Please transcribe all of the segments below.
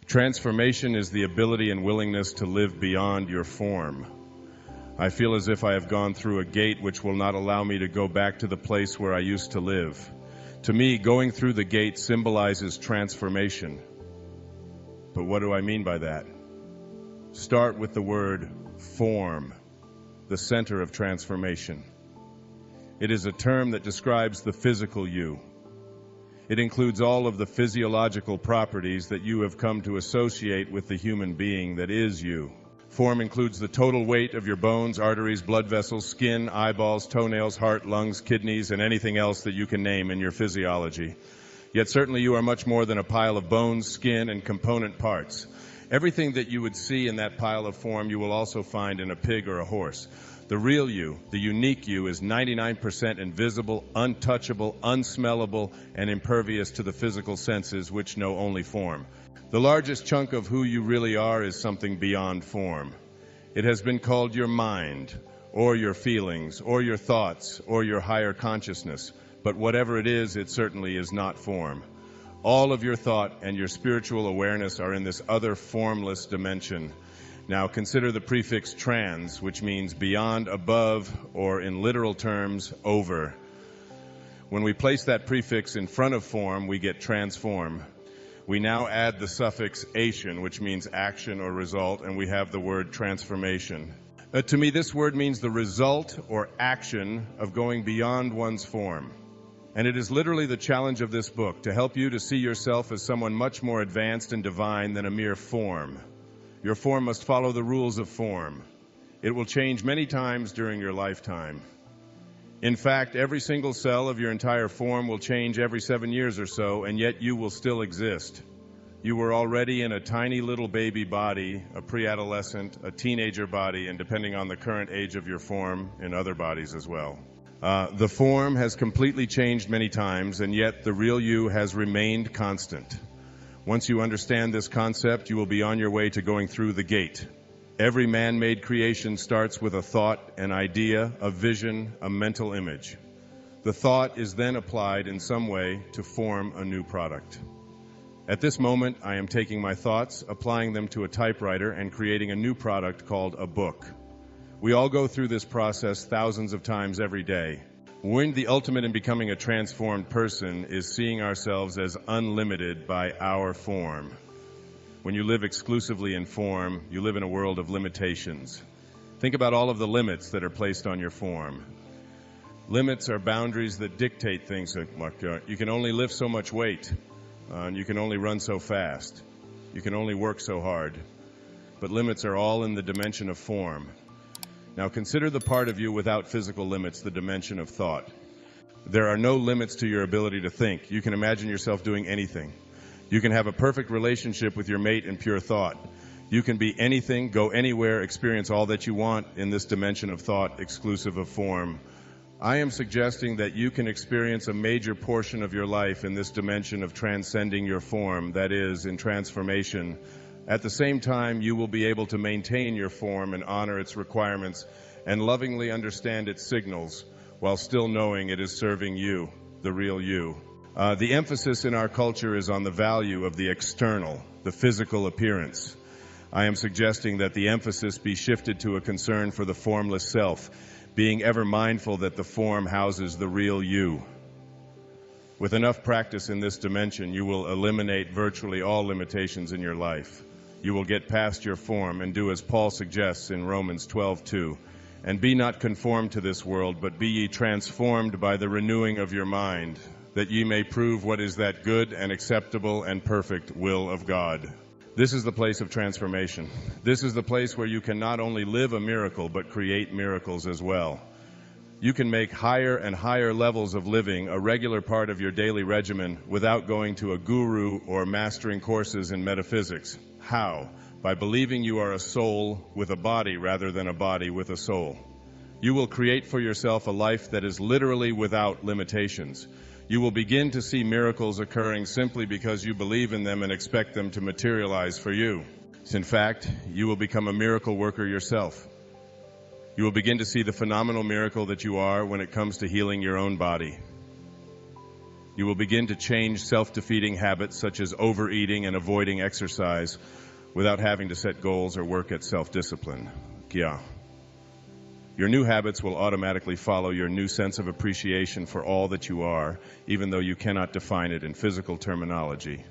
Transformation is the ability and willingness to live beyond your form. I feel as if I have gone through a gate which will not allow me to go back to the place where I used to live. To me, going through the gate symbolizes transformation. But what do I mean by that? Start with the word form, the center of transformation. It is a term that describes the physical you. It includes all of the physiological properties that you have come to associate with the human being that is you. Form includes the total weight of your bones, arteries, blood vessels, skin, eyeballs, toenails, heart, lungs, kidneys, and anything else that you can name in your physiology. Yet certainly you are much more than a pile of bones, skin, and component parts. Everything that you would see in that pile of form you will also find in a pig or a horse. The real you, the unique you, is 99% invisible, untouchable, unsmellable, and impervious to the physical senses which know only form. The largest chunk of who you really are is something beyond form. It has been called your mind, or your feelings, or your thoughts, or your higher consciousness. But whatever it is, it certainly is not form. All of your thought and your spiritual awareness are in this other formless dimension. Now consider the prefix trans, which means beyond, above, or in literal terms, over. When we place that prefix in front of form, we get transform. We now add the suffix ation, which means action or result, and we have the word transformation. To me, this word means the result or action of going beyond one's form. And it is literally the challenge of this book, to help you to see yourself as someone much more advanced and divine than a mere form. Your form must follow the rules of form. It will change many times during your lifetime. In fact, every single cell of your entire form will change every 7 years or so, and yet you will still exist. You were already in a tiny little baby body, a pre-adolescent, a teenager body, and depending on the current age of your form, in other bodies as well. The form has completely changed many times, and yet the real you has remained constant. Once you understand this concept, you will be on your way to going through the gate. Every man-made creation starts with a thought, an idea, a vision, a mental image. The thought is then applied in some way to form a new product. At this moment, I am taking my thoughts, applying them to a typewriter, and creating a new product called a book. We all go through this process thousands of times every day. The ultimate in becoming a transformed person is seeing ourselves as unlimited by our form. When you live exclusively in form, you live in a world of limitations. Think about all of the limits that are placed on your form. Limits are boundaries that dictate things like you can only lift so much weight, and you can only run so fast, you can only work so hard. But limits are all in the dimension of form. Now consider the part of you without physical limits, the dimension of thought. There are no limits to your ability to think. You can imagine yourself doing anything. You can have a perfect relationship with your mate in pure thought. You can be anything, go anywhere, experience all that you want in this dimension of thought, exclusive of form. I am suggesting that you can experience a major portion of your life in this dimension of transcending your form, that is, in transformation. At the same time, you will be able to maintain your form and honor its requirements and lovingly understand its signals while still knowing it is serving you, the real you. The emphasis in our culture is on the value of the external, the physical appearance. I am suggesting that the emphasis be shifted to a concern for the formless self, being ever mindful that the form houses the real you. With enough practice in this dimension, you will eliminate virtually all limitations in your life. You will get past your form and do as Paul suggests in Romans 12:2, and be not conformed to this world, but be ye transformed by the renewing of your mind, that ye may prove what is that good and acceptable and perfect will of God. This is the place of transformation. This is the place where you can not only live a miracle, but create miracles as well. You can make higher and higher levels of living a regular part of your daily regimen without going to a guru or mastering courses in metaphysics. How? By believing you are a soul with a body rather than a body with a soul. You will create for yourself a life that is literally without limitations. You will begin to see miracles occurring simply because you believe in them and expect them to materialize for you. In fact, you will become a miracle worker yourself. You will begin to see the phenomenal miracle that you are when it comes to healing your own body. You will begin to change self-defeating habits such as overeating and avoiding exercise without having to set goals or work at self-discipline. Kya. Your new habits will automatically follow your new sense of appreciation for all that you are, even though you cannot define it in physical terminology.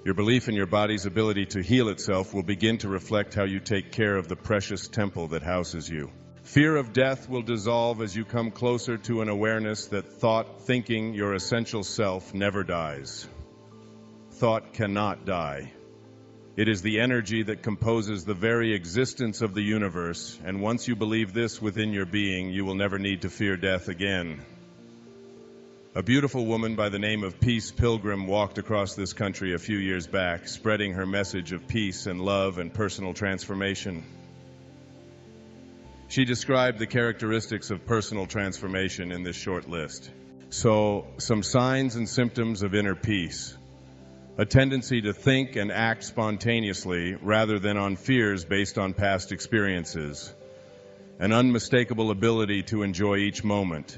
Your belief in your body's ability to heal itself will begin to reflect how you take care of the precious temple that houses you. Fear of death will dissolve as you come closer to an awareness that thought, thinking, your essential self, never dies. Thought cannot die. It is the energy that composes the very existence of the universe, and once you believe this within your being, you will never need to fear death again. A beautiful woman by the name of Peace Pilgrim walked across this country a few years back, spreading her message of peace and love and personal transformation. She described the characteristics of personal transformation in this short list. So, some signs and symptoms of inner peace. A tendency to think and act spontaneously rather than on fears based on past experiences. An unmistakable ability to enjoy each moment.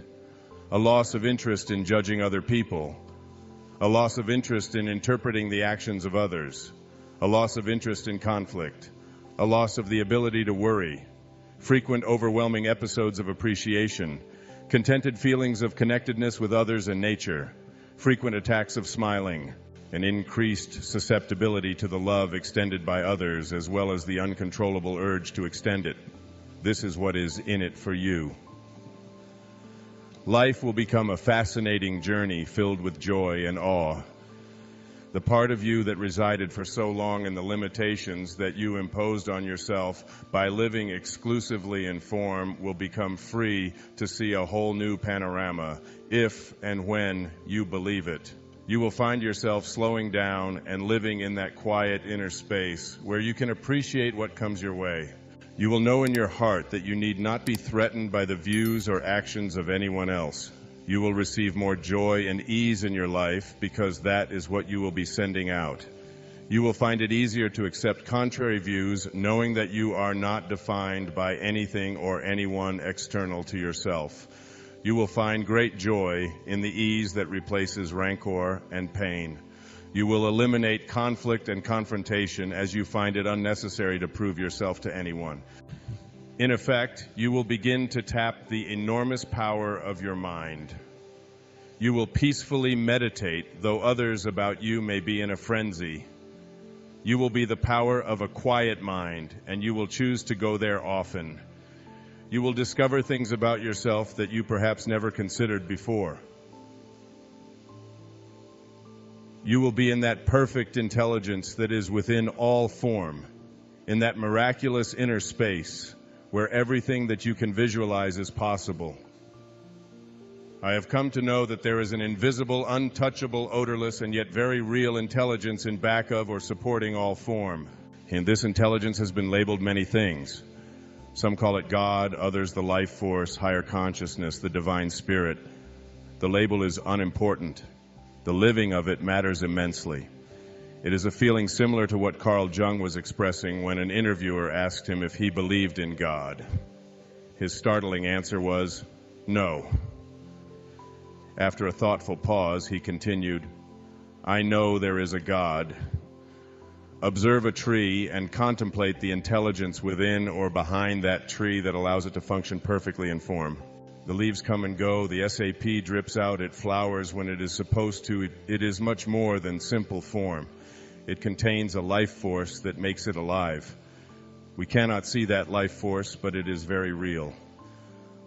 A loss of interest in judging other people. A loss of interest in interpreting the actions of others. A loss of interest in conflict. A loss of the ability to worry. Frequent overwhelming episodes of appreciation. Contented feelings of connectedness with others and nature. Frequent attacks of smiling. An increased susceptibility to the love extended by others, as well as the uncontrollable urge to extend it. This is what is in it for you. Life will become a fascinating journey filled with joy and awe. The part of you that resided for so long in the limitations that you imposed on yourself by living exclusively in form will become free to see a whole new panorama, if and when you believe it. You will find yourself slowing down and living in that quiet inner space where you can appreciate what comes your way. You will know in your heart that you need not be threatened by the views or actions of anyone else. You will receive more joy and ease in your life because that is what you will be sending out. You will find it easier to accept contrary views, knowing that you are not defined by anything or anyone external to yourself. You will find great joy in the ease that replaces rancor and pain. You will eliminate conflict and confrontation as you find it unnecessary to prove yourself to anyone. In effect, you will begin to tap the enormous power of your mind. You will peacefully meditate, though others about you may be in a frenzy. You will be the power of a quiet mind, and you will choose to go there often. You will discover things about yourself that you perhaps never considered before. You will be in that perfect intelligence that is within all form, in that miraculous inner space where everything that you can visualize is possible. I have come to know that there is an invisible, untouchable, odorless, and yet very real intelligence in back of or supporting all form. And this intelligence has been labeled many things. Some call it God, others the life force, higher consciousness, the divine spirit. The label is unimportant. The living of it matters immensely. It is a feeling similar to what Carl Jung was expressing when an interviewer asked him if he believed in God. His startling answer was, no. After a thoughtful pause, he continued, I know there is a God. Observe a tree and contemplate the intelligence within or behind that tree that allows it to function perfectly in form. The leaves come and go, the SAP drips out, it flowers when it is supposed to. It is much more than simple form. It contains a life force that makes it alive. We cannot see that life force, but it is very real.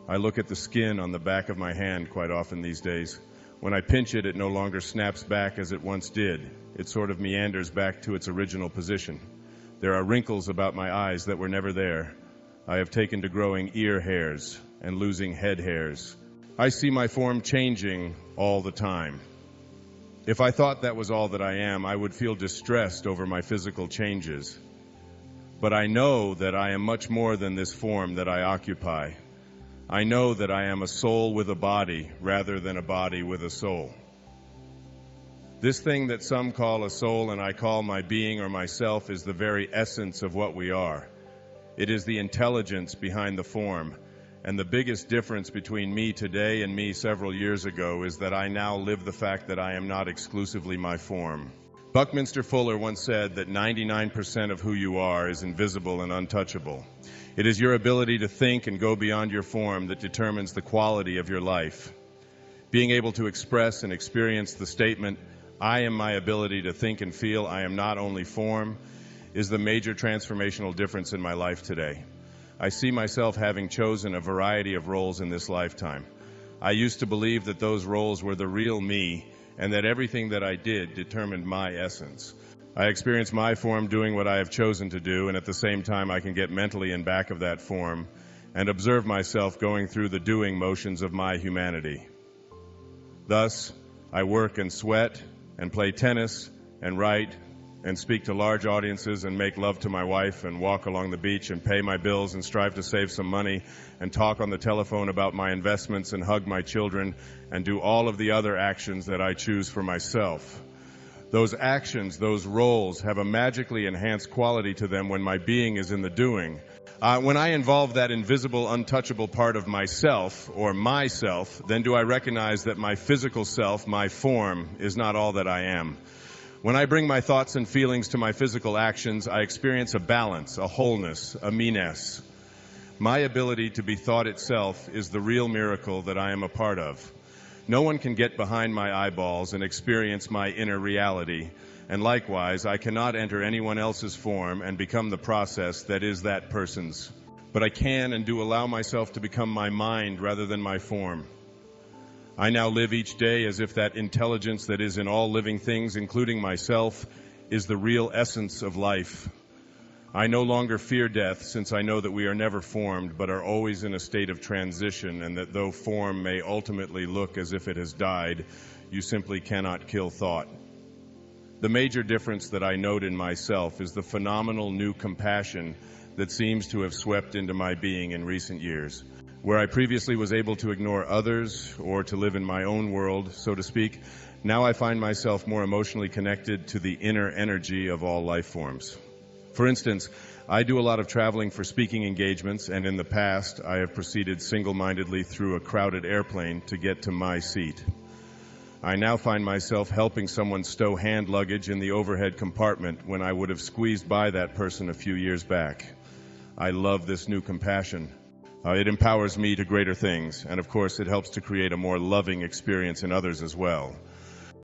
I look at the skin on the back of my hand quite often these days. When I pinch it, it no longer snaps back as it once did. It sort of meanders back to its original position. There are wrinkles about my eyes that were never there. I have taken to growing ear hairs and losing head hairs. I see my form changing all the time. If I thought that was all that I am, I would feel distressed over my physical changes. But I know that I am much more than this form that I occupy. I know that I am a soul with a body rather than a body with a soul. This thing that some call a soul and I call my being or myself is the very essence of what we are. It is the intelligence behind the form, And the biggest difference between me today and me several years ago is that I now live the fact that I am not exclusively my form. Buckminster Fuller once said that 99% of who you are is invisible and untouchable. It is your ability to think and go beyond your form that determines the quality of your life. Being able to express and experience the statement, I am my ability to think and feel, I am not only form, is the major transformational difference in my life today. I see myself having chosen a variety of roles in this lifetime. I used to believe that those roles were the real me and that everything that I did determined my essence. I experience my form doing what I have chosen to do, and at the same time I can get mentally in back of that form and observe myself going through the doing motions of my humanity. Thus, I work and sweat and play tennis and write and speak to large audiences and make love to my wife and walk along the beach and pay my bills and strive to save some money and talk on the telephone about my investments and hug my children and do all of the other actions that I choose for myself. Those actions, those roles, have a magically enhanced quality to them when my being is in the doing. When I involve that invisible, untouchable part of myself, or myself, then do I recognize that my physical self, my form, is not all that I am. When I bring my thoughts and feelings to my physical actions, I experience a balance, a wholeness, a me-ness. My ability to be thought itself is the real miracle that I am a part of. No one can get behind my eyeballs and experience my inner reality, and likewise, I cannot enter anyone else's form and become the process that is that person's. But I can and do allow myself to become my mind rather than my form. I now live each day as if that intelligence that is in all living things, including myself, is the real essence of life. I no longer fear death, since I know that we are never formed, but are always in a state of transition, and that though form may ultimately look as if it has died, you simply cannot kill thought. The major difference that I note in myself is the phenomenal new compassion that seems to have swept into my being in recent years. Where I previously was able to ignore others or to live in my own world, so to speak, now I find myself more emotionally connected to the inner energy of all life forms. For instance, I do a lot of traveling for speaking engagements, and in the past, I have proceeded single-mindedly through a crowded airplane to get to my seat. I now find myself helping someone stow hand luggage in the overhead compartment when I would have squeezed by that person a few years back. I love this new compassion. It empowers me to greater things, and of course, it helps to create a more loving experience in others as well.